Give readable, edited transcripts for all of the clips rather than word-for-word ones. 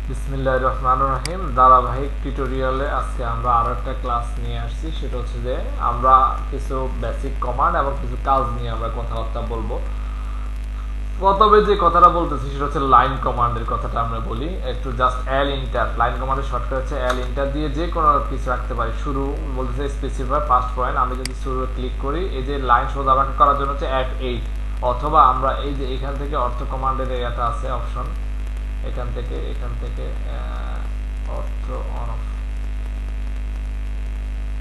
বিসমিল্লাহির রহমানির রহিম ধারাবাহিক টিউটোরিয়ালে আজকে আমরা আরো একটা ক্লাস নিয়ে আসছি। সেটা হচ্ছে যে আমরা কিছু বেসিক কমান্ড এবং কিছু কাজ নিয়ে আমরা কথাবার্তা বলবো। প্রথমে যে কথাটা বলতেছি সেটা হচ্ছে লাইন কমান্ডের কথাটা আমরা বলি। একটু জাস্ট এল ইন্টার, লাইন কমান্ডের শর্টকাট হচ্ছে এল ইন্টার দিয়ে যে কোনো কিছু রাখতে পারি। শুরু বলতেছে স্পেসিফাই ফার্স্ট পয়েন্ট, আমি যদি শুরু ক্লিক করি এই যে লাইন সোজা বাঁকা করার জন্য হচ্ছে F8, অথবা আমরা এই যে এখান থেকে অর্থ কমান্ডের এটা আছে অপশন, এখান থেকে অর্থ অন অফ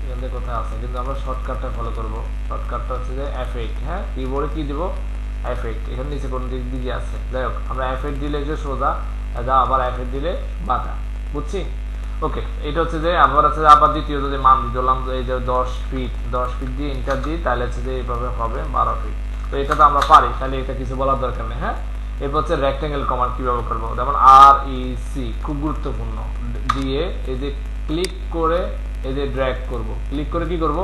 এখান থেকে কোথায় আছে, কিন্তু আমরা শর্টকাটটা ফলো করব। শর্টকাটটা হচ্ছে যে F8, হ্যাঁ কিবোর্ডে কি দিব F8, এখানে নিচে কোন দিক দিকে আছে। যাই হোক আমরা F8 দিলে যে সোজা যা, আবার F8 দিলে বাঁকা, বুঝছি? ওকে, এটা হচ্ছে যে আবার আছে যে আবার দ্বিতীয় যে মান দিলাম এই যে 10 ফিট দিয়ে ইন্টার দিই, তাহলে হচ্ছে যে এইভাবে হবে 12 ফিট। তো এটা তো আমরা পারি, তাহলে এটা কিছু বলার দরকার নেই। হ্যাঁ, এরপর হচ্ছে রেক্টেঙ্গেল কমান্ড কিভাবে করবো, যেমন REC, খুব গুরুত্বপূর্ণ, দিয়ে এই যে ক্লিক করে এই যে ড্র্যাগ করব, ক্লিক করে কি করব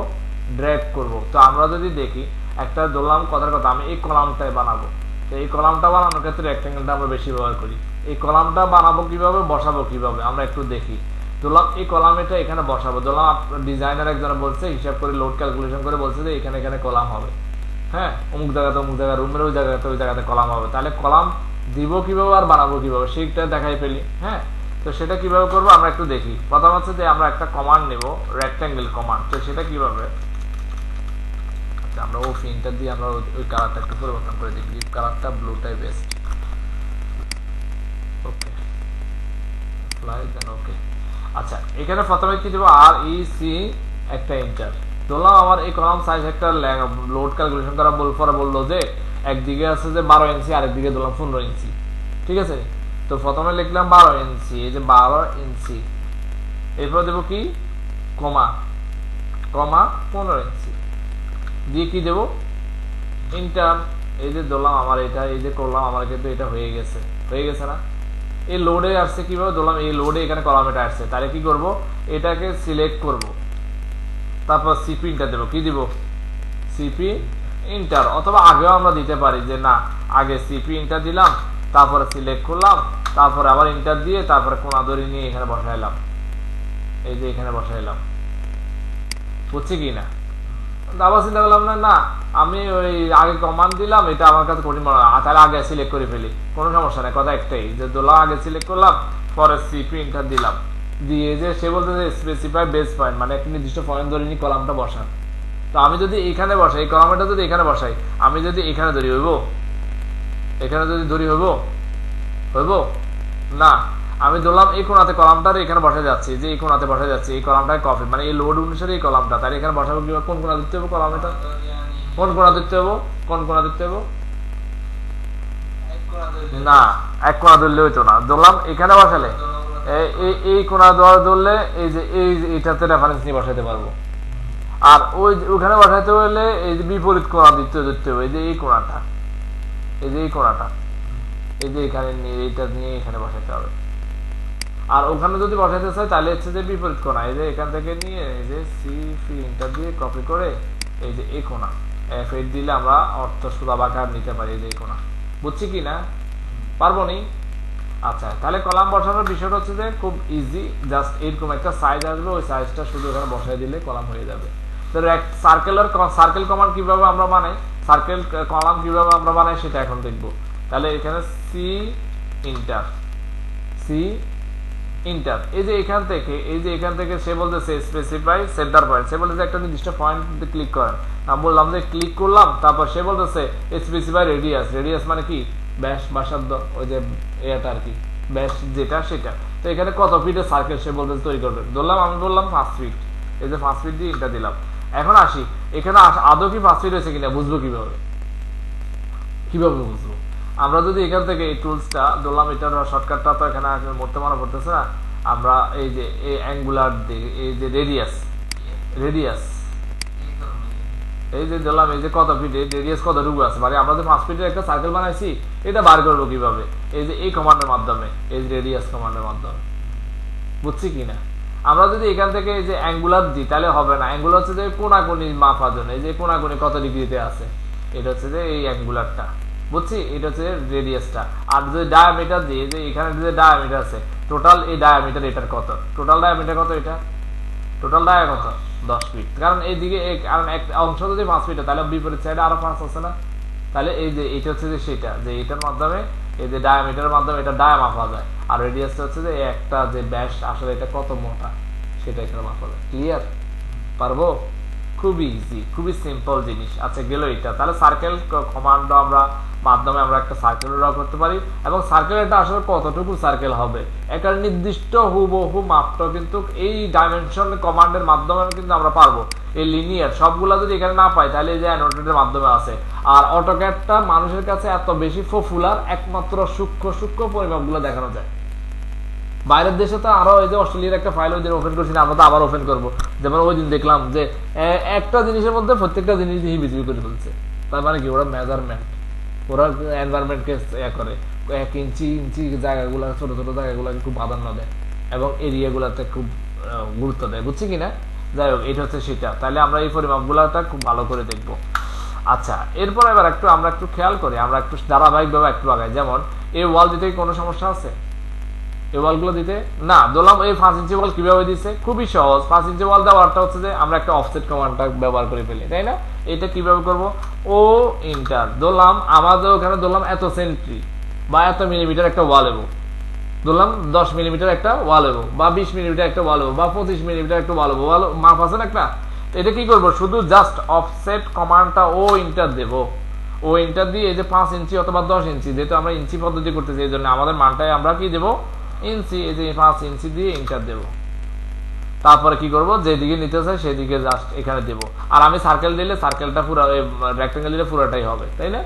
ড্র্যাগ করব। তো আমরা যদি দেখি একটা ধরলাম কথার কথা আমি এই কলামটাই বানাবো, তো এই কলামটা বানানোর ক্ষেত্রে রেক্টেঙ্গেলটা আমরা বেশি ব্যবহার করি। এই কলামটা বানাবো কিভাবে, বসাবো কিভাবে, আমরা একটু দেখি। ধরলাম এই কলাম এটা এখানে বসাবো, ধরলাম ডিজাইনার একজনে বলছে হিসাব করে লোড ক্যালকুলেশন করে বলছে যে এখানে এখানে কলাম হবে, হ্যাঁ অমুক জায়গাতে অমুক জায়গা রুমের ওই জায়গাতে কলাম হবে। তাহলে কলাম দিব কিভাবে আর বানাবো কিভাবে সেটা দেখাই ফেলি। হ্যাঁ, তো সেটা কিভাবে করবো আমরা একটু দেখি। প্রথম হচ্ছে যে আমরা একটা কমান্ড নেব, রেক্টেঙ্গেল কমান্ড। তো সেটা কিভাবে, আচ্ছা আমরা ও ফিনটা দিয়ে আমরা ওই কালারটা একটু পরিবর্তন করে দেখি, কালারটা ব্লুটাই বেস্ট। ওকে, ওকে, আচ্ছা এখানে প্রথমে কি দেবো REC, একটা এন্টার। ধরলাম আমার এই কলাম সাইজ একটা লোড ক্যালকুলেশন করা পরে বললো যে একদিকে আছে যে 12 ইঞ্চি, আরেকদিকে ধরলাম 15 ইঞ্চি, ঠিক আছে? তো প্রথমে লিখলাম 12 ইঞ্চি, এই যে 12 ইঞ্চি, এরপর দেবো কি কমা কমা 15 ইঞ্চি দিয়ে কি দেবো ইন্টার। এই যে ধরলাম আমার এটা, এই যে করলাম আমার কিন্তু এটা হয়ে গেছে না? এই লোডে আসছে কিভাবে, ধরলাম এই লোডে এখানে কলাম এটা আসছে, তাহলে কি করব এটাকে সিলেক্ট করব, তারপর সিপি ইন্টার দেবো, কি দিব সিপি ইন্টার। অথবা আগেও আমরা দিতে পারি যে না, আগে সিপি ইন্টার দিলাম, তারপরে সিলেক্ট করলাম, তারপরে আবার ইন্টার দিয়ে তারপরে কোনা দড়ি নিয়ে এখানে বসাইলাম, এই যে এখানে বসাইলাম, বুঝছি কি না? আবার চিন্তা করলাম না না আমি ওই আগে কমান্ড দিলাম, এটা আমার কাছে কঠিন মনে হয়, তাহলে আগে সিলেক্ট করে ফেলি, কোনো সমস্যা নেই, কথা একটাই যে দোলা আগে সিলেক্ট করলাম, পরে সিপি ইন্টার দিলাম, দিয়ে যে সে বলতে যে স্পেসিফাই বেস পয়েন্ট, মানে একটা নির্দিষ্ট পয়েন্ট ধরে নি কলামটা বসান। তো আমি যদি এখানে বসাই, এই কলামটা যদি এখানে বসাই, আমি যদি এখানে ধরি হইব, এখানে যদি ধরি হইব না। আমি ধরলাম এই কোণাতে কলামটার এখানে বসা যাচ্ছে, যে এই কোণাতে বসা যাচ্ছে, এই কলামটায় কপি, মানে এই লোড অনুসারে এই কলামটা, তাহলে এখানে বসাবো কিভাবে, কোন কোণা দিতে হবে কলাম, এটা কোন কোণা দিতে হবে, কোন কোণা দিতে হবে না, এক কোণা ধরলে হইতো না। ধরলাম এখানে বসালে এই কোণা ধরলে এই যে এইটাতে রেফারেন্স নিয়ে বসাইতে পারবো। আর ওই ওখানে বসাইতে হলে এই যে বিপরীত কোণা দিতে হবে, এই যে এই কোণাটা, এই যে এই কোণাটা, এই যে এখানে নিয়ে এইটা নিয়ে এখানে বসাইতে হবে। আর ওখানে যদি বসাইতে চাই তাহলে হচ্ছে যে বিপরীত কোণা, এই যে এখান থেকে নিয়ে এই যে সিপি ইন্টার দিয়ে কপি করে এই যে এই কোণা F8 দিলে আমরা অর্থ সুদা বাঁকার নিতে পারি, এই যে এই কোণা, বুঝছি কি না? পারবো নি? আচ্ছা, তাহলে কলাম বসানোর বিষয়টা হচ্ছে যে খুব ইজি, জাস্ট এরকম একটা সাইজ আসবে, ওই সাইজটা শুধু এখানে বসাই দিলে কলাম হয়ে যাবে। তো সার্কেল কমান্ড কিভাবে আমরা বানাই, সার্কেল কলাম কিভাবে আমরা বানাই সেটা এখন দেখবো। তাহলে এখানে সি ইন্টার, এই যে এখান থেকে সে বলতেছে স্পেসিফাই সেন্টার পয়েন্ট, সে বলতেছে একটা নির্দিষ্ট পয়েন্ট ক্লিক করেন। আমি বললাম যে ক্লিক করলাম, তারপর সে বলতেছে স্পেসিফাই রেডিয়াস মানে কি ব্যাস, ব্যাসার্ধ, ওই যে এটা আর কি ব্যাস যেটা সেটা। তো এখানে কত ফিটের সার্কেল সে বলতেছে তৈরি করবে, ধরলাম আমি বললাম 5 ফিট, এই যে 5 ফিট দিয়ে ইন্টার দিলাম। এখন আসি এখানে আদৌ কি 5 ফিট হয়েছে কিনা বুঝবো কিভাবে বুঝবো? আমরা যদি এখান থেকে এই টুলসটা ধরলাম, এটার শর্টকাটটা তো এখানে মরতে মনে পড়তেছে না, আমরা এই যে এই অ্যাঙ্গুলার দিকে এই যে রেডিয়াস এই যে ধরলাম এই যে কত ফিট রেডিয়াস কতটুকু আছে, মানে আমরা যে 5 ফিটের একটা সার্কেল বানাইছি, এটা বার করবো কিভাবে, এই যে এই কমান্ডের মাধ্যমে, এই যে রেডিয়াস কমান্ডের মাধ্যমে, বুঝছি কি না? আমরা যদি এখান থেকে এই যে অ্যাঙ্গুলার দিই তাহলে হবে না, অ্যাঙ্গুলার হচ্ছে যে কোনাকুনি মাপার জন্য, এই যে কোনাকুনি কত ডিগ্রিতে আছে, এটা হচ্ছে যে এই অ্যাঙ্গুলারটা, বুঝছি, এটা হচ্ছে রেডিয়াসটা। আর যে ডায়ামিটার দিয়ে যে এখানে যে ডায়ামিটার আছে, টোটাল এই ডায়ামিটার এটার কত, টোটাল ডায়ামিটার কত, এটা টোটাল ডায়া কত 10 ফিট। কারণ এইদিকে কারণ একটা অংশ যদি 5 ফিট তাহলে বিপরীত সাইডে আরো 5 আছে না, তাহলে এই যে এটা হচ্ছে যে সেটা যে এটার মাধ্যমে এই যে ডায়ামিটারের মাধ্যমে এটা ডায়া মাপা যায়, আর রেডিয়াসটা হচ্ছে যে একটা যে ব্যাস আসলে এটা কত মোটা সেটা এখানে মাপা যায়। ক্লিয়ার? পারবো? খুবই ইজি, খুবই সিম্পল জিনিস। আচ্ছা গেল এটা। তাহলে সার্কেল কমান্ড আমরা মাধ্যমে আমরা একটা সার্কেল ড্র করতে পারি, এবং সার্কেল এটা আসলে কতটুকু সার্কেল হবে একটা নির্দিষ্ট হুবহু মাপটা কিন্তু এই ডাইমেনশন কমান্ডের মাধ্যমে কিন্তু আমরা পারবো। এই লিনিয়ার সবগুলা যদি এখানে না পাই তাহলে এই যে অ্যানোটেটের মাধ্যমে আছে। আর অটোক্যাডটা মানুষের কাছে এত বেশি পপুলার, একমাত্র সূক্ষ্ম সূক্ষ্ম পরিমাপগুলো দেখানো যায়। বাইরের দেশে তো আরো এই যে অস্ট্রেলিয়ার একটা ফাইল ওই দিন ওপেন করছি না, আমরা তো আবার ওপেন করবো। যেমন ওই দিন দেখলাম যে একটা জিনিসের মধ্যে প্রত্যেকটা জিনিস হিবিজিবি করে ফেলছে। তার মানে কি, ওরা মেজারমেন্ট, ওরা এনভায়রনমেন্টকে করে 1 ইঞ্চি ইঞ্চি জায়গাগুলো, ছোট ছোট জায়গাগুলোকে খুব প্রাধান্য দেয় এবং এরিয়াগুলোতে খুব গুরুত্ব দেয়। বুঝছি কিনা? যাই হোক, এটা হচ্ছে সেটা। তাহলে আমরা এই পরিমাপগুলোটা খুব ভালো করে দেখবো। আচ্ছা, এরপর এবার আমরা একটু খেয়াল করি, আমরা একটু ধারাবাহিকভাবে একটু আগাই। যেমন এই ওয়াল দিতে কোনো সমস্যা আছে? এই ওয়ালগুলো দিতে না ধরলাম এই 5 ইঞ্চি ওয়াল কিভাবে দিছে, খুবই সহজ। 5 ইঞ্চি ওয়াল দেওয়ারটা হচ্ছে যে আমরা একটা অফসেট কমান্ডটা ব্যবহার করে ফেলি, তাই না? এটা কিভাবে করব, ও ইন্টার ধরলাম, আমাদের ওখানে ধরলাম এত সেন্টি বা এত মিলিমিটার একটা ওয়াল এবং ধরলাম 10 মিলিমিটার একটা ওয়াল এবং বা 20 মিলিমিটার একটা ওয়াল বা 25 মিলিমিটার একটা ওয়াল মাপ আছে না একটা। এটা কি করব, শুধু জাস্ট অফসেট কমান্ডটা ও ইন্টার দেব। ও ইন্টার দিয়ে এই যে 5 ইঞ্চি অথবা 10 ইঞ্চি, যেহেতু আমরা ইঞ্চি পদ্ধতি করতেছি এই জন্য আমাদের মানটাই আমরা কি দেবো, ইঞ্চি। এই যে 5 ইঞ্চি দিয়ে ইন্টার দেব। তারপরে কি করব, যেদিকে নিতে চাই সেদিকে জাস্ট এখানে দেব। আর আমি সার্কেল দিলে সার্কেলটা পুরো, রেক্টেঙ্গেল দিলে পুরোটাই হবে, তাই না?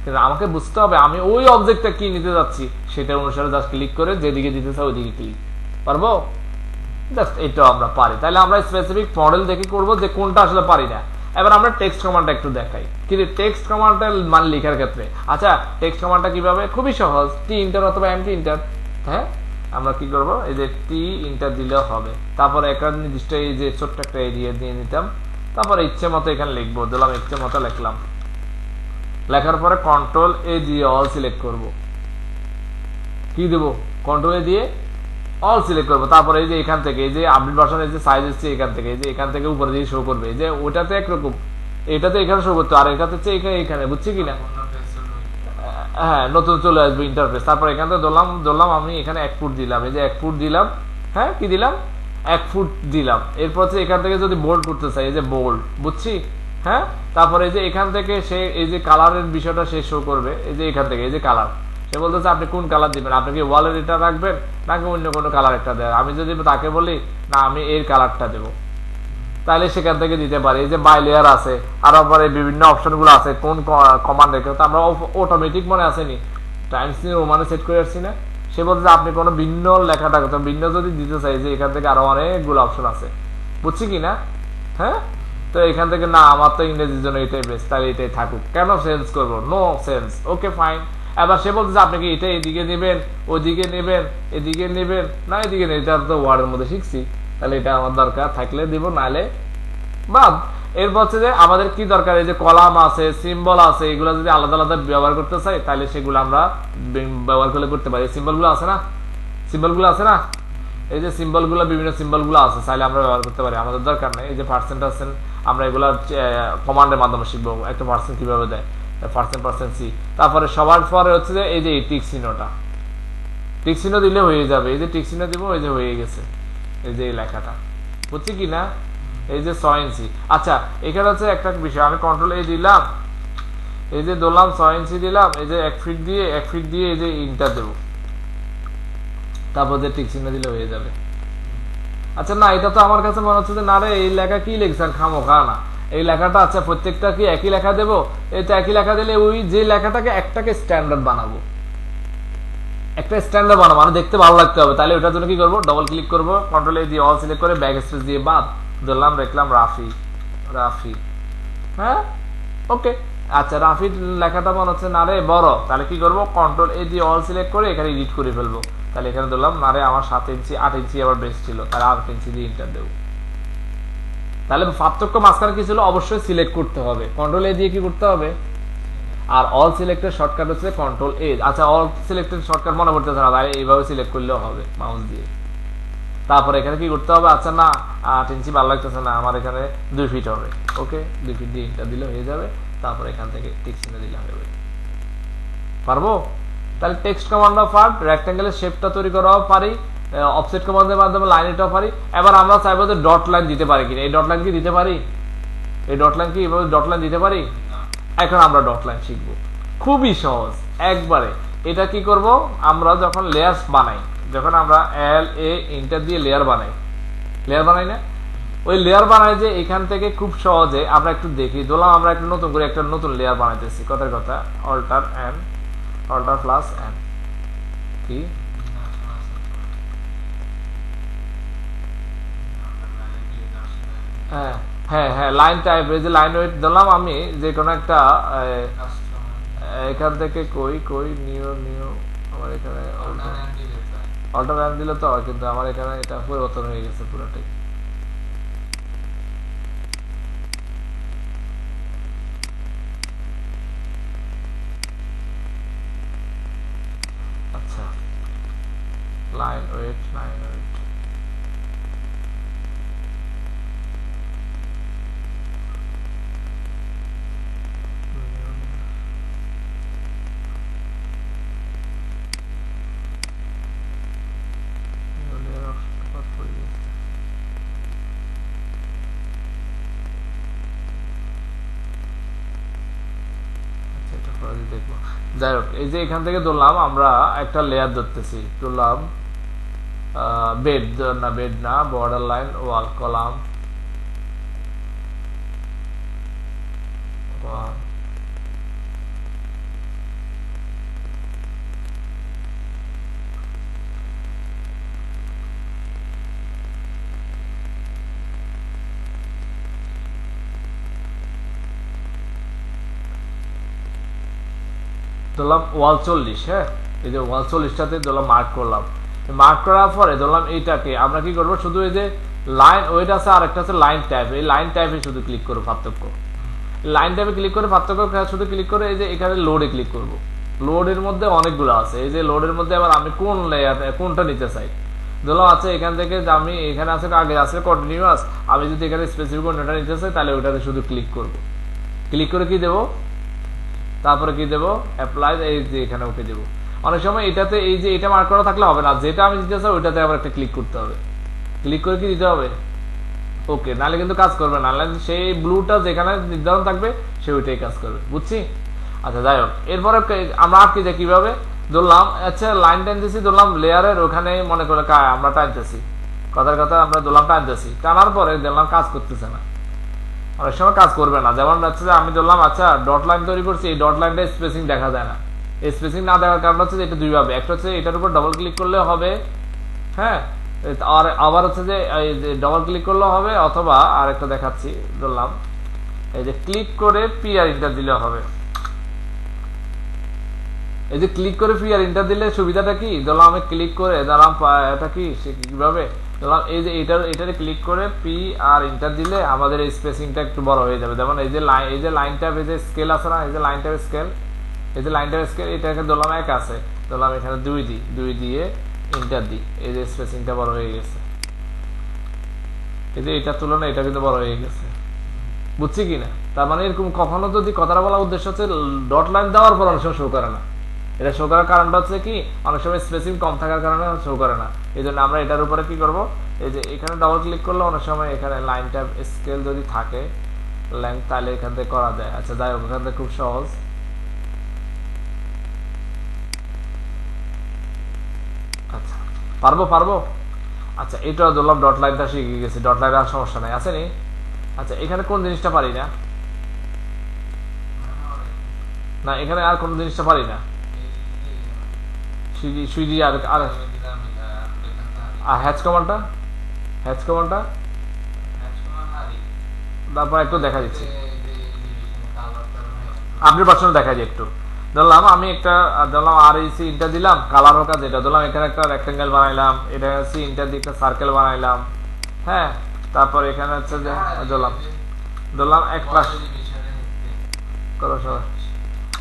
কিন্তু আমাকে বুঝতে হবে আমি ওই অবজেক্টটা কি নিতে যাচ্ছি সেটা অনুসারে জাস্ট ক্লিক করে যেদিকে দিতে চাই ওইদিকে ক্লিক পারবো। জাস্ট এটাও আমরা পারি। তাহলে আমরা স্পেসিফিক মডেল দেখে করব যে কোনটা আসলে পারি না। এবার আমরা টেক্সট কমান্ডটা একটু দেখাই, কিন্তু টেক্সট কমান্ডটা মান লেখার ক্ষেত্রে। আচ্ছা, টেক্সট কমান্ডটা কিভাবে, খুবই সহজ। টি ইন্টার অথবা এমটি ইন্টার। হ্যাঁ, আমরা কি করব, এই যে টি ইন্টার দিলেও হবে। তারপরে একটা নির্দিষ্ট এই যে ছোট্ট একটা এরিয়া দিয়ে নিতাম, তারপরে ইচ্ছে মতো এখানে লিখবো, দিলাম ইচ্ছে মতো লিখলাম। লেখার পরে কন্ট্রোল এ দিয়ে অল সিলেক্ট করব। কি দেব, কন্ট্রোল এ দিয়ে অল সিলেক্ট করবো। তারপরে এই যে এখান থেকে এই যে আপডেট ভার্সন এই যে সাইজ এসছে এখান থেকে, এই যে এখান থেকে উপরে দিয়ে শো করবে। এই যে ওটাতে একরকম, এটাতে এখানে শো করতো, আর এটাতে হচ্ছে এখানে, বুঝছি কিনা? হ্যাঁ, নতুন চলে আসবে ইন্টারফেস। তারপর এখান থেকে ধরলাম আমি এখানে 1 ফুট দিলাম, এই যে 1 ফুট দিলাম। হ্যাঁ, কি দিলাম, 1 ফুট দিলাম। এরপর হচ্ছে এখান থেকে যদি বোল্ড করতে চাই, এই যে বোল্ড, বুঝছি। হ্যাঁ, তারপরে এই যে এখান থেকে সে এই যে কালারের বিষয়টা সে শো করবে। এই যে এখান থেকে এই যে কালার, সে বলতেছে আপনি কোন কালার দিবেন, আপনি কি ওয়ালের এটা রাখবেন নাকি অন্য কোনো কালার একটা দেয়। আমি যদি তাকে বলি না আমি এর কালারটা দেবো, তাহলে সেখান থেকে দিতে পারি। এই যে বাই লেয়ার আছে, আর আবার এই বিভিন্ন অপশনগুলো আছে কোন কমান্ড রেখে, তো আমরা অটোমেটিক মনে আসেনি টাইমস নিয়ে ওমানে সেট করে আসছি না। সে বলছে আপনি কোনো ভিন্ন লেখাটা ভিন্ন যদি দিতে চাই, যে এখান থেকে আরো অনেকগুলো অপশন আছে, বুঝছি কি না? হ্যাঁ, তো এখান থেকে না আমার তো ইংরেজির জন্য এটাই বেস্ট, তাহলে এটাই থাকুক, কেন চেঞ্জ করবো, নো সেন্স। Okay fine. এবার সে বলছে আপনি কি এটা এদিকে নেবেন, ওদিকে নেবেন, এদিকে নেবেন না এদিকে নেই, এটা তো ওয়ার্ডের মধ্যে শিখছি, তাহলে এটা আমার দরকার থাকলে দিব, নাহলে বাদ। এরপর হচ্ছে যে আমাদের কি দরকার, এই যে কলাম আছে, সিম্বল আছে, এগুলো যদি আলাদা আলাদা ব্যবহার করতে চাই তাহলে সেগুলো আমরা ব্যবহার করলে করতে পারি। সিম্বলগুলো আছে না, সিম্বলগুলো আছে না, এই যে সিম্বলগুলো, বিভিন্ন সিম্বলগুলো আছে, চাইলে আমরা ব্যবহার করতে পারি, আমাদের দরকার নেই। এই যে পার্সেন্ট আছেন, আমরা এগুলা কমান্ডের মাধ্যমে শিখবো একটা পার্সেন্ট কিভাবে দেয়, পার্সেন্ট সি। তারপরে সবার পরে হচ্ছে যে এই যে টিক চিহ্নটা, টিক চিহ্ন দিলে হয়ে যাবে। এই যে টিক চিহ্ন দিব, এই যে হয়ে গেছে এই যে লেখাটা, বুঝছি কি না? এই যে 6 ইঞ্চি। আচ্ছা, এখানে হচ্ছে একটা বিষয়, আমি কন্ট্রোল এ দিলাম, এই যে ধরলাম 6 ইঞ্চি দিলাম, এই যে 1 ফিট দিয়ে এই যে ইন্টার দেবো, তারপর যে টিক চিহ্ন দিলে হয়ে যাবে। আচ্ছা, না এটা তো আমার কাছে মনে হচ্ছে যে না রে, এই লেখা কি লিখছেন খামোখা না, এই লেখাটা আচ্ছা প্রত্যেকটা কি একই লেখা দেবো, এটা একই লেখা দিলে ওই যে লেখাটাকে একটাকে স্ট্যান্ডার্ড বানাবো, একটা স্ট্যান্ডার্ড বানাবো, মানে দেখতে ভালো লাগতে হবে। তাহলে ওটার জন্য কি করবো, ডবল ক্লিক করবো, কন্ট্রোল এ দিয়ে অল সিলেক্ট করে ব্যাক স্পেস দিয়ে বাদ ধরলাম, দেখলাম রাফি। হ্যাঁ, ওকে। আচ্ছা, রাফি লেখাটা মনে হচ্ছে না রে বড়, তাহলে কি করবো, কন্ট্রোল এ দিয়ে অল সিলেক্ট করে এখানে এডিট করে ফেলবো। তাহলে এখানে ধরলাম না রে আমার 7 ইঞ্চি 8 ইঞ্চি আবার বেস্ট ছিল, তাহলে 8 ইঞ্চি দিয়ে ইন্টার দেবো। তাহলে পার্থক্য মাঝখানে কি ছিল, অবশ্যই সিলেক্ট করতে হবে, কন্ট্রোল এ দিয়ে কি করতে হবে, আর অল সিলেক্টেড শর্টকাট হচ্ছে কন্ট্রোল এ। আচ্ছা অল সিলেক্টেড শর্টকাট মনে পড়তেছে না, তাই এইভাবে সিলেক্ট করলেও হবে মাউস দিয়ে। তারপরে এখানে কি করতে হবে, আচ্ছা না 8 ইঞ্চি ভালো লাগতেছে না, আমার এখানে 2 ফিট হবে, ওকে 2 ফিট দিয়ে ইন্টার দিলে হয়ে যাবে। তারপর এখান থেকে টিক চিহ্ন দিলে হবে। পারবো? তাহলে টেক্সট কমান্ড পার্ট, রেক্ট্যাঙ্গেলের শেপটা তৈরি করাও পারি, অফসেট কমান্ডের মাধ্যমে লাইন এটাও পারি। এবার আমরা চাইবো যে ডট লাইন দিতে পারি কিনা। এই ডট লাইন কি দিতে পারি? এই ডট লাইন কি এভাবে ডট লাইন দিতে পারি? এখন আমরা ডট লাইন শিখবো, খুবই সহজ একবারে। এটা কি করব, আমরা যখন লেয়ার বানাই, যখন আমরা এল এ ইন্টার দিয়ে লেয়ার বানাই না, ওই লেয়ার বানাই যে এখান থেকে খুব সহজে আমরা একটু দেখি। ধরলাম আমরা একটু নতুন করে একটা নতুন লেয়ার বানাইতেছি, কথার কথা alter N, alter plus N, কি হ্যাঁ হ্যাঁ হ্যাঁ লাইন টাইপ, এই যে লাইন ওয়েট দিলাম আমি যে কোনো একটা এখান থেকে কই কই নিউ নিউ, আমার এখানে অল্টার এন দিলে তো হয়, কিন্তু আমার এখানে এটা পরিবর্তন হয়ে গেছে পুরোটাই। আচ্ছা লাইন ওয়েট, লাইন ওয়েট দেখবো। যাই হোক, এই যে এখান থেকে ধরলাম আমরা একটা লেয়ার ধরতেছি, ধরলাম বেড না, বেড না, বর্ডার লাইন ওয়াল কলাম ধরলাম ওয়াল 40, হ্যাঁ এই যে ওয়াল 40টাতে ধরলাম মার্ক করলাম। মার্ক করার পরে ধরলাম এইটাকে আমরা কি করবো, শুধু এই যে লাইন ওয়েট আছে আর একটা আছে লাইন টাইপ, এই লাইন টাইপে শুধু ক্লিক করবো, পার্থক্য লাইন টাইপে ক্লিক করে পার্থক্য শুধু ক্লিক করে এই যে এখানে লোডে ক্লিক করব। লোডের মধ্যে অনেকগুলো আছে, এই যে লোডের মধ্যে আবার আমি কোন লেয়ার কোনটা নিতে চাই, ধরলাম আছে এখান থেকে আমি এখানে আছে আগে আছে কন্টিনিউয়াস, আমি যদি এখানে স্পেসিফিক কোনটা নিতে চাই তাহলে ওইটাতে শুধু ক্লিক করব। ক্লিক করে কি দেবো, তারপরে কি দেবো অ্যাপ্লাই, এই যে এখানে ওকে দেবো। অনেক সময় এটাতে এই যে এটা মার্ক করা থাকলে হবে না, যেটা আমি দিতে চাই ওইটাতে আবার একটা ক্লিক করতে হবে, ক্লিক করে কি দিতে হবে ওকে, নাহলে কিন্তু কাজ করবে না, নাহলে সেই ব্লুটা যেখানে নির্ধারণ থাকবে সে ওইটাই কাজ করবে, বুঝছি। আচ্ছা যাই হোক, এরপরে আমরা আটকে যাই কিভাবে, ধরলাম আচ্ছা লাইন টানতেছি, ধরলাম লেয়ারের ওখানে মনে করে আমরা টানতেছি, কথার কথা আমরা ধরলাম টানতেছি, টানার পরে দেখলাম কাজ করতেছে না, অনেক সময় কাজ করবে না। যেমন হচ্ছে যে আমি ধরলাম আচ্ছা ডট লাইন তৈরি করছি, এই ডট লাইনটা স্পেসিং দেখা যায় না, এই স্পেসিং না দেওয়ার কারণ হচ্ছে যে এটা দুইভাবে, একটা হচ্ছে এটার উপর ডবল ক্লিক করলে হবে, হ্যাঁ আর আবার হচ্ছে যে এই যে ডবল ক্লিক করলেও হবে, অথবা আর একটা দেখাচ্ছি, ধরলাম এই যে ক্লিক করে পি আর ইন্টার দিলে হবে। এই যে ক্লিক করে পি আর ইন্টার দিলে সুবিধাটা কি, ধরলাম আমি ক্লিক করে ধরলাম এটা কি কিভাবে, ধরলাম এই যে এটারে ক্লিক করে পি আর ইন্টার দিলে আমাদের এই স্পেসিংটা একটু বড় হয়ে যাবে। যেমন এই যে লাইন ট্যাব, এই যে স্কেল আছে না, এই যে লাইন ট্যাব স্কেল, এই যে লাইন ট্যাব স্কেল, এটাকে ধরলাম 1 আছে, ধরলাম এখানে 2 দিই, 2 দিয়ে ইন্টার দিই, এই যে স্পেসিংটা বড় হয়ে গেছে, এই যে এটার তুলনায় এটা কিন্তু বড় হয়ে গেছে, বুঝছি কিনা। তার মানে এরকম কখনো যদি কথাটা বলা উদ্দেশ্য হচ্ছে ডট লাইন দেওয়ার পর অনেক সময় শো করে না, এটা শো করার কারণটা হচ্ছে কি অনেক সময় স্পেসিং কম থাকার কারণে শো করে না। এই জন্য আমরা এটার উপরে কি করব, এই যে এখানে ডবল ক্লিক করলে অনেক সময় এখানে লাইন ট্যাব স্কেল যদি থাকে লেন্থ, তাহলে এখান থেকে করা যায়। আচ্ছা যাই হোক, এখান থেকে খুব সহজ, আচ্ছা পারবো। আচ্ছা এটা ধরলাম ডট লাইনটা শিখে গেছি, ডট লাইন আর সমস্যা নাই, আছে নি। আচ্ছা এখানে কোন জিনিসটা পারি না, না এখানে আর কোন জিনিসটা পারি না, সুইডি আর হ্যাচ কমান্ডটা, তারপর একটু দেখা দিচ্ছি আপনি পার্সোনাল দেখা যায় একটু। ধরলাম আমি একটা ধরলাম আর সি ইন্টার দিলাম, কালার হোক যেটা ধরলাম, এখানে একটা রেক্টেঙ্গেল বানাইলাম, এটা সি ইন্টার দিয়ে একটা সার্কেল বানাইলাম, হ্যাঁ তারপর এখানে হচ্ছে যে ধরলাম এক প্লাস করো সবাই,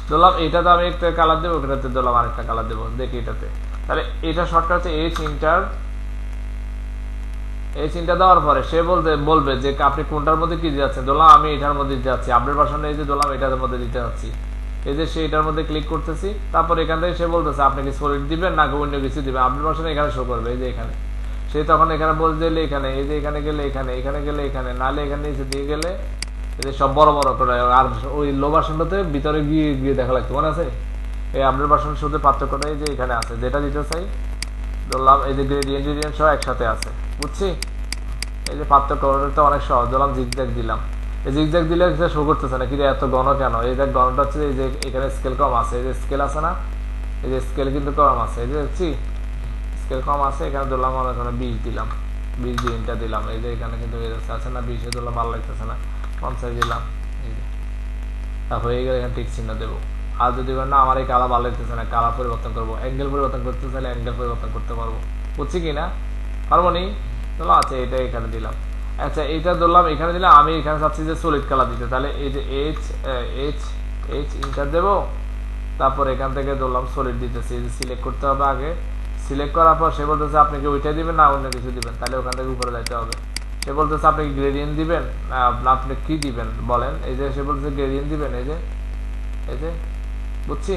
ধরলাম এটাতে আমি একটা কালার দেবো, এটাতে ধরলাম আরেকটা কালার দেবো, দেখি এটাতে। তাহলে এটা শর্টকাট হচ্ছে এইচ ইন্টার। এই চিন্তা দেওয়ার পরে সে বলবে যে আপনি কোনটার মধ্যে কি যাচ্ছেন। ধরলাম আমি এটার মধ্যে দিতে যাচ্ছি, আপডেট ভার্সনে এই যে ধরলাম এটার মধ্যে দিতে যাচ্ছি, এই যে সে এটার মধ্যে ক্লিক করতেছি। তারপর এখান থেকে সে বলতেছে আপনি কি সলিড দিবেন না অন্য কিছু দিবেন। আপডেট ভার্সনে এখানে শো করবে, এই যে এখানে সে তখন এখানে বলতে গেলে এখানে, এই যে এখানে গেলে এখানে, এখানে গেলে এখানে, নালে এখানে নিচে দিয়ে গেলে এই যে সব বড় বড় করে। আর ওই লো ভার্সনটাতে ভিতরে গিয়ে গিয়ে দেখা লাগতো, মনে আছে? এই আপডেট ভার্সনের শুধু পার্থক্যটা এই যে এখানে আছে, যেটা দিতে চাই ধরলাম এই যে গ্রেডিয়েন্ট সহ একসাথে আছে, বুঝছি? এই যে পার্থক্যটা অনেক সহজ। ধরলাম জিগজ্যাগ দিলাম, এই জিগজ্যাগ দিলে শো করতেছে না, কিন্তু এত ঘন কেন? এই যে ঘনটা হচ্ছে এই যে এখানে স্কেল কম আছে, এই যে স্কেল আছে না, এই যে স্কেল কিন্তু কম আছে, এই যে দেখছি স্কেল কম আছে। এখানে ধরলাম এখানে 20 দিলাম, 20 দিয়ে ইন্টার দিলাম, এই যে এখানে কিন্তু আছে না 20 ধরলাম, ভালো লাগতেছে না, 50 দিলাম, এই যে হয়ে গেলে এখানে টিক চিহ্ন দেবো। আর যদি না আমার এই কালার ভালো লাগতেছে না, কালার পরিবর্তন করবো, অ্যাঙ্গেল পরিবর্তন করতে চাইলে অ্যাঙ্গেল পরিবর্তন করতে পারবো, বুঝছি কি না? পারবো নি? চলো আচ্ছা এটা এখানে দিলাম। আচ্ছা এইটা ধরলাম এখানে দিলাম, আমি এখানে চাচ্ছি যে সলিড কালার দিতে, তাহলে এই যে এইচ এইচ এইচ ইন্টার দেবো। তারপর এখান থেকে ধরলাম সলিড দিতেছি, এই যে সিলেক্ট করতে হবে আগে। সিলেক্ট করার পর সে বলতেছে আপনি কি ওইটাই দিবেন না অন্য কিছু দিবেন, তাহলে ওখান থেকে উপরে যাইতে হবে। সে বলতেছে আপনি কি গ্রেডিয়েন্ট দিবেন না আপনি কি দিবেন বলেন। এই যে সে বলতেছে গ্রেডিয়েন্ট দিবেন, এই যে এই যে বুঝছি।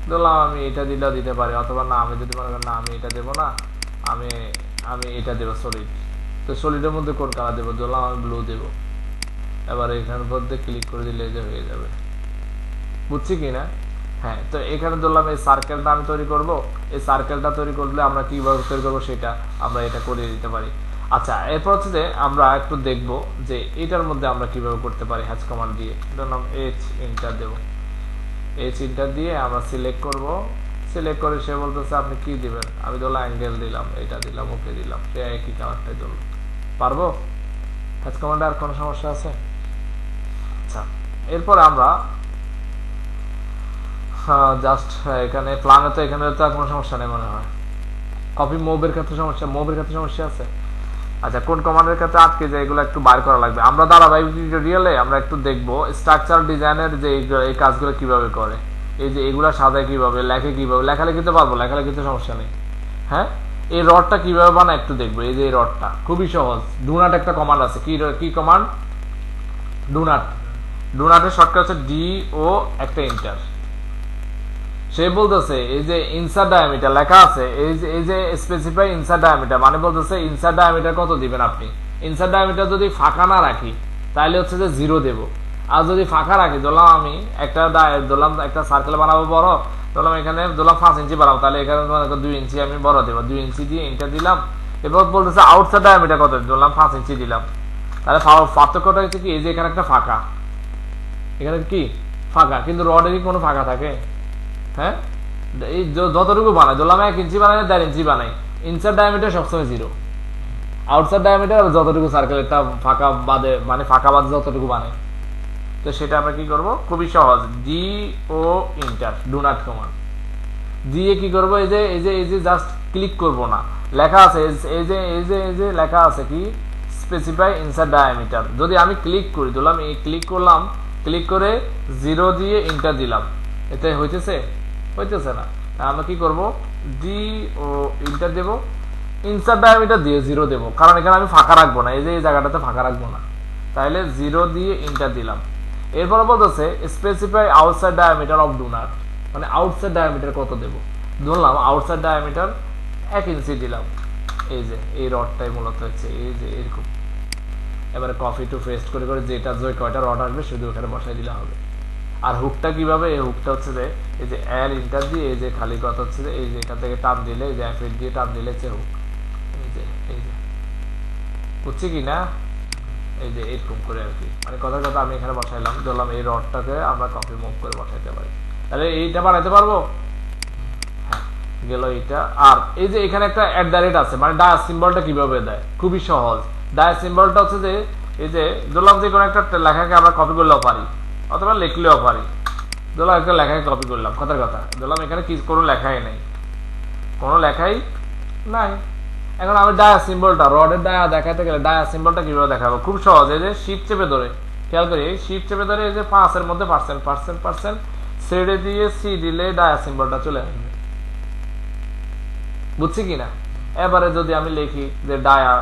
ধরলাম আমি এটা দিলেও দিতে পারি, অথবা না আমি যদি মনে করেন না আমি এটা দেবো না, আমি আমি এটা দেবো সলিড। তো সলিডের মধ্যে কোন কালার দেবো? ধরলাম আমি ব্লু দেবো। এবার এখানের মধ্যে ক্লিক করে দিলে যে হয়ে যাবে, বুঝছি কি না? হ্যাঁ, তো এখানে ধরলাম এই সার্কেলটা আমি তৈরি করব। এই সার্কেলটা তৈরি করলে আমরা কিভাবে তৈরি করবো সেটা আমরা এটা করে দিতে পারি। আচ্ছা এরপর হচ্ছে যে আমরা একটু দেখব যে এটার মধ্যে আমরা কিভাবে করতে পারি হ্যাচ কমান্ড দিয়ে। ধরলাম এইচ ইন্টার দেবো, এইচ ইন্টার দিয়ে আমরা সিলেক্ট করব। সিলেক্ট করে সে বলতেছে আপনি কি দিবেন, আমি ধরলাম অ্যাঙ্গেল দিলাম, এটা দিলাম, ওকে দিলাম, সে একই কালারটাই ধরল। পারবো? হ্যাচ কমান্ডে আর কোনো সমস্যা আছে? আচ্ছা এরপর আমরা জাস্ট এখানে প্ল্যানে তো এখানে তো কোনো সমস্যা নেই মনে হয়। কপি মুভের ক্ষেত্রে সমস্যা, মুভের ক্ষেত্রে সমস্যা আছে। আচ্ছা কোন কমান্ডের ক্ষেত্রে আটকে যায় এগুলো একটু বাইর করা লাগবে। আমরা ধারাবাহিক টিউটোরিয়ালে আমরা একটু দেখবো স্ট্রাকচার ডিজাইনের যে এই কাজগুলো কিভাবে করে, এই যে এগুলা সাজায় কিভাবে, লেখে কিভাবে, লেখালেখিতে পারবো, লেখালেখিতে সমস্যা নেই। হ্যাঁ, এই রডটা কিভাবে বানায় একটু দেখবো। এই যে এই রডটা খুবই সহজ। ডুনাট একটা কমান্ড আছে, কি কমান্ড? ডুনাট। ডুনাটের শর্টকাট হচ্ছে ডি ও একটা ইন্টার। সে বলতেছে এই যে ইনসার ডায়ামিটার লেখা আছে, এই যে স্পেসিফাই ইনসার ডায়ামিটার, মানে বলতেছে ইনসার ডায়ামিটার কত দিবেন আপনি। ইনসার ডায়ামিটার যদি ফাঁকা না রাখি তাহলে হচ্ছে যে 0 দেব। আর যদি ফাঁকা রাখি, ধরলাম আমি ধরলাম একটা সার্কেল বানাবো বড়, ধরলাম এখানে ধরলাম 5 ইঞ্চি বানাবো, তাহলে এখানে 2 ইঞ্চি আমি বড় দেবো, 2 ইঞ্চি দিয়ে ইন্টার দিলাম। এবার বলতেছে আউটসাইড ডায়ামিটার কত, ধরলাম 5 ইঞ্চি দিলাম। তাহলে পার্থক্যটা হচ্ছে কি, এই যে এখানে একটা ফাঁকা, এখানে কি ফাঁকা, কিন্তু রডের কি কোনো ফাঁকা থাকে? হ্যাঁ, এই যতটুকু বানাই, ধরলাম 1 ইঞ্চি বানাই 1.5 ইঞ্চি বানাই, ইনসাইড ডায়ামিটার সবসময় 0, আউটসাইড ডায়ামিটার যতটুকু সার্কেল একটা ফাঁকা বাদে, মানে ফাঁকা বাদে যতটুকু বানাই। তো সেটা আমরা কি করব, খুবই সহজ, D O enter, donut command দিয়ে কি করব, এই যে জাস্ট ক্লিক করব না, লেখা আছে এই যে লেখা আছে কি স্পেসিফাই ইনসাইড ডায়ামিটার। যদি আমি ক্লিক করি, ধরলাম এই ক্লিক করলাম, ক্লিক করে 0 দিয়ে ইন্টার দিলাম, এতে হইতেছে না। আমরা কি করব, ডি ও ইন্টার দেব, ইনসার্ট ডায়ামিটার দিয়ে 0 দেব, কারণ এখানে আমি ফাঁকা রাখবো না, এই যে এই জায়গাটাতে ফাঁকা রাখবো না। তাহলে 0 দিয়ে ইন্টার দিলাম। এরপর বলতেছে specify outside diameter of donut, মানে আউটসাইড ডায়ামিটার কত দেব। ধরলাম আউটসাইড ডায়ামিটার 1 ইঞ্চি দিলাম। এই যে এই রডটাই মূলত হচ্ছে এই যে এরকম। এবারে কপি টু পেস্ট করে করে যেটা যে কয়টা রড আসবে শুধু ওখানে বসাই দিলে হবে। আর হুকটা কিভাবে, এই হুকটা হচ্ছে যে এই যে এল ইন্টার দিয়ে এই যে খালি কথা হচ্ছে যে এই যে এখান থেকে টান দিলে, এই যে এফ8 দিয়ে টান দিলে হচ্ছে হুক। এই যে বুঝছি কি না, এই যে এরকম করে আর কি, মানে কথার কথা আমি এখানে বসাইলাম, ধরলাম এই রডটাকে আমরা কপি মুভ করে বসাইতে পারি। তাহলে এইটা বানাইতে পারবো, হ্যাঁ গেল এইটা। আর এই যে এখানে একটা @ আছে, মানে ডায়া সিম্বলটা কিভাবে দেয়, খুবই সহজ। ডায়া সিম্বলটা হচ্ছে যে এই যে ধরলাম যে কোনো একটা লেখাকে আমরা কপি করলেও পারি অথবা লিখলেও পারি। ধরলাম একটা লেখাকে কপি করলাম, কথার কথা ধরলাম এখানে কি কোনো লেখাই নেই, কোনো লেখাই নাই। এখন আমি ডায়া সিম্বলটা, রডের ডায়া দেখাতে গেলে ডায়া সিম্বলটা কিভাবে দেখাবো, খুব সহজ। এই যে শিফট চেপে ধরে, খেয়াল করি এই শিফট চেপে ধরে এই যে 5 এর মধ্যে পার্সেন্ট, ছেড়ে দিয়ে সি দিলে ডায়া সিম্বলটা চলে আসবে, বুঝছি কিনা? এবারে যদি আমি লিখি যে ডায়া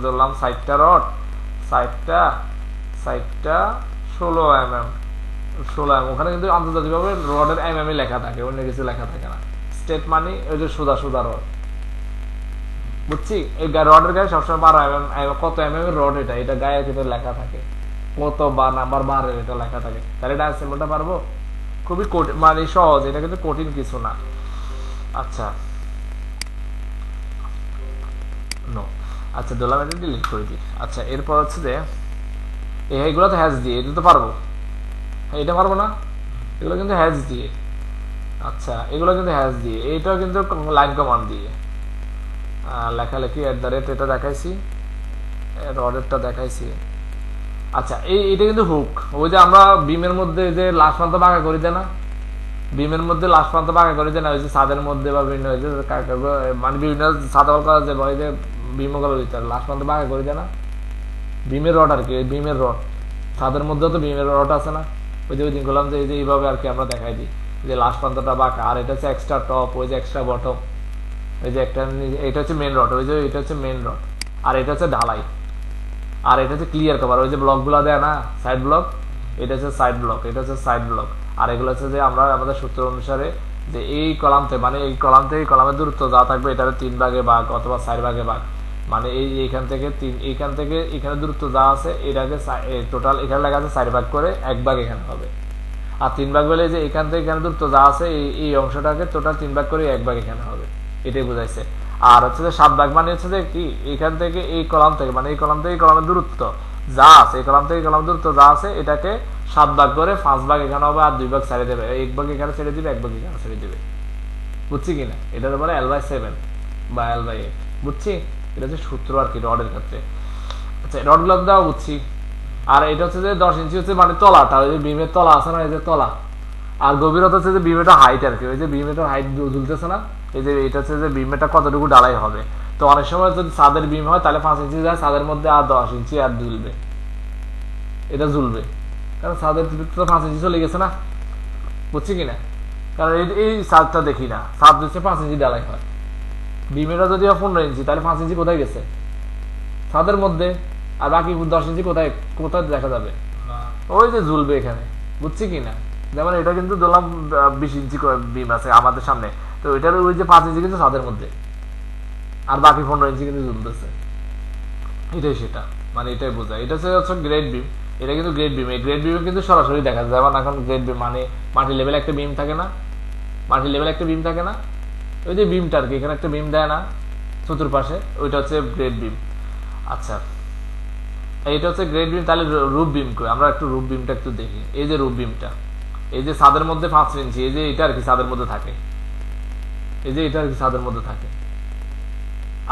ধরলাম সাইডটা রড, সাইডটা 16 mm, ওখানে কিন্তু আন্তর্জাতিকভাবে রডের mm লেখা থাকে, অন্য কিছু লেখা থাকে না। স্টেট মানে ওই যে সোজা সোজা রড, বুঝছি? এই রডের গায়ে সবসময় 12 mm, কত mm এর রড এটা গায়ে কিন্তু লেখা থাকে, কত বা নাম্বার বারের এটা লেখা থাকে। তাহলে এটা সিম্বলটা পারবো? খুবই মানে সহজ, এটা কিন্তু কঠিন কিছু না। আচ্ছা নো, আচ্ছা ধরলাম এটা ডিলিট করে দিই। আচ্ছা এরপর হচ্ছে যে এইগুলো তো হ্যাশ দিয়ে, এটা তো পারবো, এটা পারবো না? এগুলো কিন্তু হ্যাশ দিয়ে। আচ্ছা এগুলো কিন্তু হ্যাশ দিয়ে, এইটাও কিন্তু লাইন কমান্ড দিয়ে লেখালেখি এটা দেখাইছি, রডেরটা দেখাইছি। আচ্ছা এটা কিন্তু হুক, ওই যে আমরা বিমের মধ্যে যে লাস্ট প্রান্ত বাঁকা করে দেয় না, বিমের মধ্যে লাস্ট প্রান্ত বাঁকা করে দেয় না, ওই যে ছাদের মধ্যে বা বিভিন্ন মানে বিভিন্ন ছাদল করা যে ওই যে বিমগুলো দিতে লাস্ট প্রান্ত বাঁকা করে দেয় না, বিমের রড আর কি, বিমের রড ছাদের মধ্যে তো বিমের রড আছে না, ওই যে ওই দিন করলাম যে এই যে এইভাবে আর কি আমরা দেখাই দিই যে লাস্ট প্রান্তটা বাঁকা, আর এটা হচ্ছে এক্সট্রা টপ, ওই যে এক্সট্রা বটম, ওই যে একটা এটা হচ্ছে মেন রড, ওই যে এটা হচ্ছে মেন রড, আর এটা হচ্ছে ঢালাই, আর এটা হচ্ছে ক্লিয়ার কভার, ওই যে ব্লক গুলা দেয় না সাইড ব্লক, এটা হচ্ছে সাইড ব্লক, এটা হচ্ছে সাইড ব্লক। আর এগুলো হচ্ছে যে আমরা আমাদের সূত্র অনুসারে যে এই কলাম থেকে মানে এই কলাম থেকে কলামের দূরত্ব যা থাকবে এটা 3 ভাগে ভাগ অথবা 4 ভাগে ভাগ, মানে এইখান থেকে এইখান থেকে এখানে দূরত্ব যা আছে এটাকে টোটাল এখানে লেখা আছে 4 ভাগ করে 1 ভাগ এখানে হবে, আর 3 ভাগ বলে যে এখান থেকে এখানে দূরত্ব যা আছে এই অংশটাকে টোটাল 3 ভাগ করে 1 ভাগ এখানে হবে, এটাই বোঝাইছে। আর হচ্ছে যে 7 ভাগ মানে হচ্ছে যে কি এখান থেকে এই কলাম থেকে মানে এই কলাম থেকে কলামের দূরত্ব যা আছে, এই কলাম থেকে কলাম দূরত্ব যা আছে এটাকে 7 ভাগ করে 5 ভাগ এখানে হবে, আর 2 ভাগ ছেড়ে দেবে, 1 ভাগ এখানে ছেড়ে দিবে, 1 ভাগ এখানে ছেড়ে দিবে, বুঝছি কিনা? এটার বলে L/7 বা L/8, বুঝছি? এটা হচ্ছে সূত্র আর কি রডের ক্ষেত্রে। আচ্ছা রড গুলো দেওয়া বুঝছি। আর এটা হচ্ছে যে 10 ইঞ্চি হচ্ছে মানে তলাটা, ওই যে বিমের তলা আছে না, এই যে তলা, আর গভীরতা হচ্ছে যে বিমেটা হাইট আর কি, ওই যে বিমেটার হাইট ঝুলতেছে না, এই যে এটা হচ্ছে যে বিমেটা কতটুকু ডালাই হবে। তো অনেক সময় যদি ছাদের বিম হয় তাহলে 5 ইঞ্চি যায়, ছাদের মধ্যে আর 10 ইঞ্চি আর ঝুলবে, এটা ঝুলবে, কারণ ছাদের তো 5 ইঞ্চি চলে গেছে না, বুঝছি কিনা? কারণ এই ছাদটা দেখি না, ছাদ হচ্ছে 5 ইঞ্চি ডালাই হয়, বিমেটা যদি 15 ইঞ্চি তাহলে 5 ইঞ্চি কোথায় গেছে? ছাদের মধ্যে, আর বাকি 10 ইঞ্চি কোথায় কোথায় দেখা যাবে? ওই যে ঝুলবে এখানে, বুঝছি কিনা? যেমন এটা কিন্তু ধরলাম 20 ইঞ্চি বিম আছে আমাদের সামনে, তো এটার ওই যে 5 ইঞ্চি কিন্তু ছাদের মধ্যে, আর বাকি 15 ইঞ্চি কিন্তু ঝুলতেছে, এটাই সেটা, মানে এটাই বোঝায়। এটা হচ্ছে গ্রেড বিম, এটা কিন্তু গ্রেড বিম, এই গ্রেড বিমে কিন্তু সরাসরি দেখা যায়। যেমন এখন গ্রেড বিম মানে মাটি লেভেল একটা বিম থাকে না, মাটি লেভেল একটা বিম থাকে না, ওই যে বিমটা আর কি, এখানে একটা বিম দেয় না চতুর্পাশে, ওইটা হচ্ছে গ্রেড বিম। আচ্ছা এইটা হচ্ছে গ্রেড বিম, তাহলে রূপ বিম করে আমরা একটু রূপ বিমটা একটু দেখি। এই যে রূপ বিমটা, এই যে ছাদের মধ্যে 5 ইঞ্চি, এই যে এটা আর কি ছাদের মধ্যে থাকে, এই যে এটা আর কি ছাদের মধ্যে থাকে,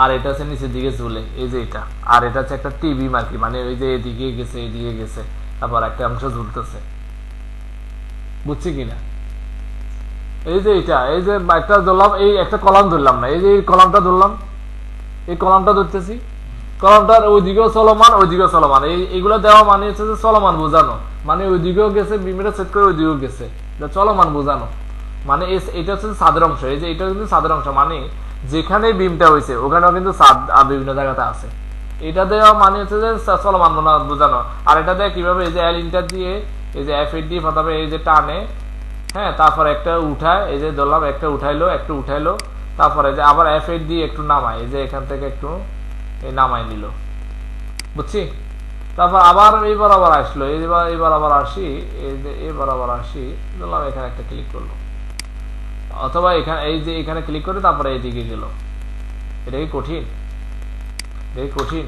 আর এটা হচ্ছে নিচের দিকে ঝুলে, এই যে এটা, আর এটা হচ্ছে একটা টিভি আর কি, মানে ওই যে এদিকে গেছে এদিকে গেছে, তারপর একটা অংশ ঝুলতেছে, বুঝছি কিনা? এই যে এটা, এই যে একটা ধরলাম, এই একটা কলাম ধরলাম না, এই যে এই কলামটা ধরলাম, এই কলামটা ধরতেছি, কলামটার ওইদিকেও চলমান ওইদিকেও চলমান, এইগুলো দেওয়া মানে হচ্ছে যে চলমান বোঝানো, মানে ওইদিকেও গেছে বিমেটা সেট করে ওইদিকেও গেছে, চলমান বোঝানো, মানে এটা হচ্ছে ছাদের অংশ, এই যে এটা কিন্তু ছাদের অংশ, মানে যেখানে বিমটা হয়েছে ওখানেও কিন্তু ছাদ বিভিন্ন জায়গাতে আছে, এটা দেওয়া মানে হচ্ছে যে চলমান বোঝানো। আর এটা দেয় কিভাবে? এই যে L ইন্টার দিয়ে এই যে F8 দিয়ে প্রথমে এই যে টানে, হ্যাঁ, তারপর একটা উঠায়, এই যে ধরলাম একটা উঠাইলো, তারপরে যে আবার F8 দিয়ে একটু নামায়, এই যে এখান থেকে একটু নামাই নিল, বুঝছি? তারপর আবার এই বরাবর আসলো, এই বরাবর আসি, এই যে এই বরাবর আসি, ধরলাম এখানে একটা ক্লিক করলো, অথবা এখানে এই যে এখানে ক্লিক করে তারপরে এইদিকে গেল। এটা কি কঠিন? এটা কঠিন?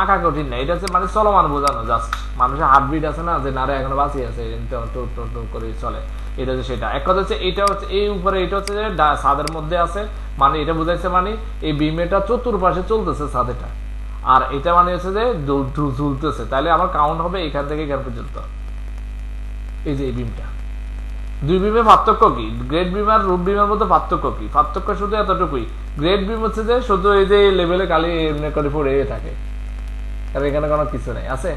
আঁকা কঠিন না, এটা হচ্ছে মানে চলমান বোঝানো, জাস্ট মানুষের হার্টবিট আছে না, যে নারে এখনো বাঁচি আছে করে চলে, এটা হচ্ছে সেটা। এক কথা হচ্ছে এটা হচ্ছে এই উপরে, এটা হচ্ছে যে ছাদের মধ্যে আছে, মানে এটা বোঝাইছে মানে এই বিমেটা চতুর্পাশে চলতেছে ছাদেটা, আর এটা মানে হচ্ছে যে ঝুলতেছে, তাহলে আমার কাউন্ট হবে এখান থেকে এখান পর্যন্ত। এই যে এই বিমটা, দুই বিমের পার্থক্য কি? গ্রেড বিম আর রূপ বিমের মধ্যে পার্থক্য কি? পার্থক্য শুধু এতটুকুই, গ্রেড বিম হচ্ছে যে শুধু এই যে লেভেলে খালি এমনি করে পড়ে থাকে, আর এখানে কোনো কিছু নেই, আছে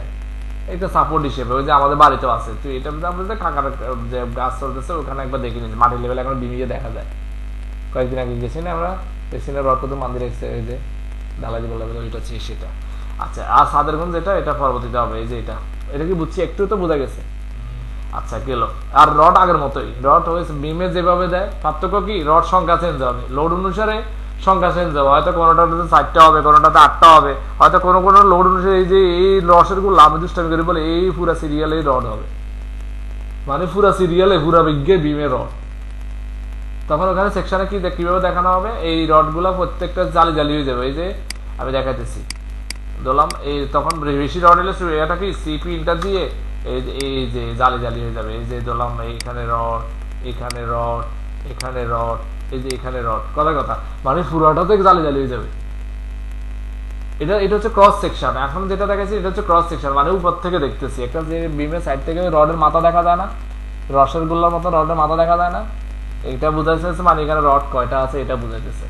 এটা সাপোর্ট হিসেবে, ওই যে আমাদের বাড়িতেও আছে, তুই এটা আমরা যে কাকার যে গাছ চলতেছে ওখানে একবার দেখে নিয়েছি, মাটির লেভেলে এখন বিমিয়ে দেখা যায়। কয়েকদিন আগে গেছি না আমরা, পেছনে রড কত মন্দির এসছে, ওই যে ঢালাই বলে ওইটা হচ্ছে সেটা। আচ্ছা, আর সাদেরগঞ্জ যেটা, এটা পরবর্তীতে হবে, এই যে এটা, এটা কি বুঝছি, একটু তো বোঝা গেছে। আচ্ছা গেল। আর রড আগের মতোই, রড হয়েছে বিমে যেভাবে দেয়, পার্থক্য কি, রড সংখ্যা চেঞ্জ হবে, লোড অনুসারে সংখ্যা চেঞ্জ হবে, হয়তো কোনোটাতে 4টা হবে, কোনোটাতে 8টা হবে, হয়তো কোনো কোনো লোড অনুসারে এই যে এই রসের গুলো আমি দুষ্টামি করে বলে এই পুরা সিরিয়ালে রড হবে, মানে পুরা সিরিয়ালে পুরা বিজ্ঞে বিমে রড। তখন ওখানে সেকশনে কি কিভাবে দেখানো হবে, এই রড গুলা প্রত্যেকটা জালি জালি হয়ে যাবে, এই যে আমি দেখাইতেছি ধরলাম, এই তখন বেশি রড এলে এটা কি সিপি ইন্টার দিয়ে এই যে জালি জালি হয়ে যাবে, এই যে ধরলাম এইখানে রড, এখানে রড, এখানে রড, এই যে এখানে রড, কথা কথা মানে পুরোটাতে জালি জালি হয়ে যাবে। এটা এটা হচ্ছে ক্রস সেকশন। এখন যেটা দেখাচ্ছি এটা হচ্ছে ক্রস সেকশন, মানে উপর থেকে দেখতেছি একটা যে বিমের সাইড থেকে রডের মাথা দেখা যায় না, রসের গুল্লার মতো রডের মাথা দেখা যায় না, এটা বুঝাইতেছে মানে এখানে রড কয়টা আছে এটা বুঝাইতেছে,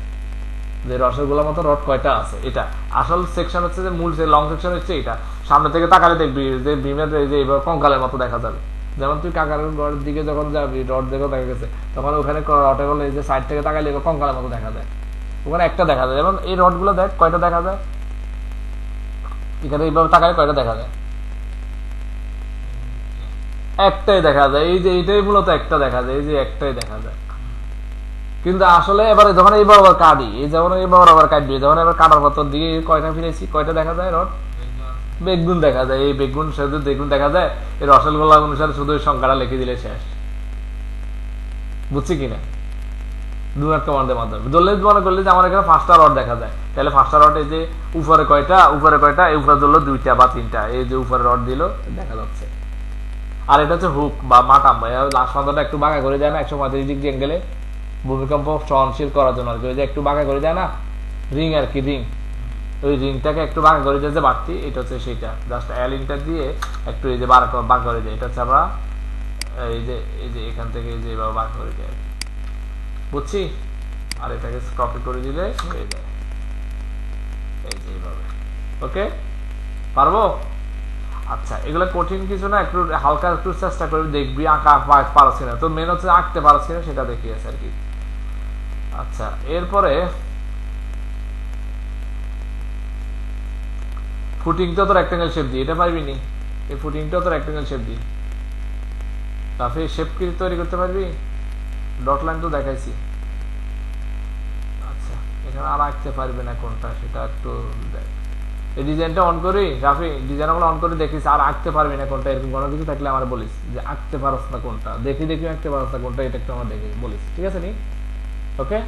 যে রসের গুলার মতো রড কয়টা আছে। এটা আসল সেকশন হচ্ছে, যে মূল লং সেকশন হচ্ছে এটা। সামনে থেকে তাকালে দেখবি যে বিমের যে এইভাবে কঙ্কালের মতো দেখা যাবে, যেমন তুই কাকার রডের দিকে যখন যাবি, রড দেখে দেখা গেছে তখন ওখানে রডে বলে যে সাইড থেকে তাকালে কঙ্কালের মতো দেখা যায়, ওখানে একটা দেখা যায়। যেমন এই রড গুলো দেখ কয়টা দেখা যায়, এখানে এইভাবে তাকালে কয়টা দেখা যায়, একটাই দেখা যায়, এই যে এইটাই মূলত একটা দেখা যায়, এই যে একটাই দেখা যায়। কিন্তু আসলে এবারে যখন এইবার আবার কাটি, এই যেমন এইবার আবার কাটবি, যখন এবার কাটার পর তোর দিকে কয়টা ফিরেছি, কয়টা দেখা যায় রড, বেগুন দেখা যায়। এই বেগুন শুধু বেগুন দেখা যায়, এই রসেল গোলা অনুসারে শুধু সংখ্যাটা লিখে দিলে শেষ। বুঝছি কিনা, দু একটা কমান্ডের মাধ্যমে ধরলে মনে করলে যে আমার এখানে 5টা রড দেখা যায়, তাহলে 5টা রড এই যে উপরে কয়টা, উপরে কয়টা, এই উপরে ধরলো 2টা বা 3টা, এই যে উপরে রড দিল দেখা যাচ্ছে। আর এটা হচ্ছে হুক বা মাটাম, লাস্ট মাথাটা একটু বাঁকা করে যায় না 135 ডিগ্রি অ্যাঙ্গেলে, ভূমিকম্প সহনশীল করার জন্য আর কি, ওই যে একটু বাঁকা করে যায় না রিং আর কি, রিং, ওই রিংটাকে একটু বাঁকা করে যায় যে বাড়তি, এটা হচ্ছে সেইটা, জাস্ট অ্যালিংটা দিয়ে একটু এই যে বাঁকা করে যায়, এটা হচ্ছে আমরা এই যে এখান থেকে এই যে এভাবে বাঁকা করে যায়, বুঝছি। আর এটাকে কপি করে দিলে হয়ে যায় এই যে এইভাবে। ওকে, পারবো? আচ্ছা, এগুলো কঠিন কিছু না, একটু হালকা একটু চেষ্টা করবি, দেখবি আঁকা পারছি না তো, মেন হচ্ছে আঁকতে পারছি না সেটা দেখিয়েছে আর কি। আচ্ছা, এরপরে ফুটিংটা তো রেক্টাঙ্গেল শেপ দিই, এটা পারবি নি, এই ফুটিংটা তো রেক্টাঙ্গেল শেপ দিই, তারপরে শেপ কি তৈরি করতে পারবি, ডট লাইন তো দেখাইছি। আচ্ছা, এখানে আর আঁকতে পারবে না কোনটা সেটা একটু দেখ, এই ডিজাইনটা অন করি রাফি, ডিজাইনগুলো অন করে দেখিস, আর আঁকতে পারবি না কোনটা, এরকম কোনো কিছু থাকলে আমার বলিস যে আঁকতে পারস না কোনটা, দেখি আঁকতে পারস না কোনটা, এটা একটু আমার দেখে বলিস, ঠিক আছে নি? ওকে।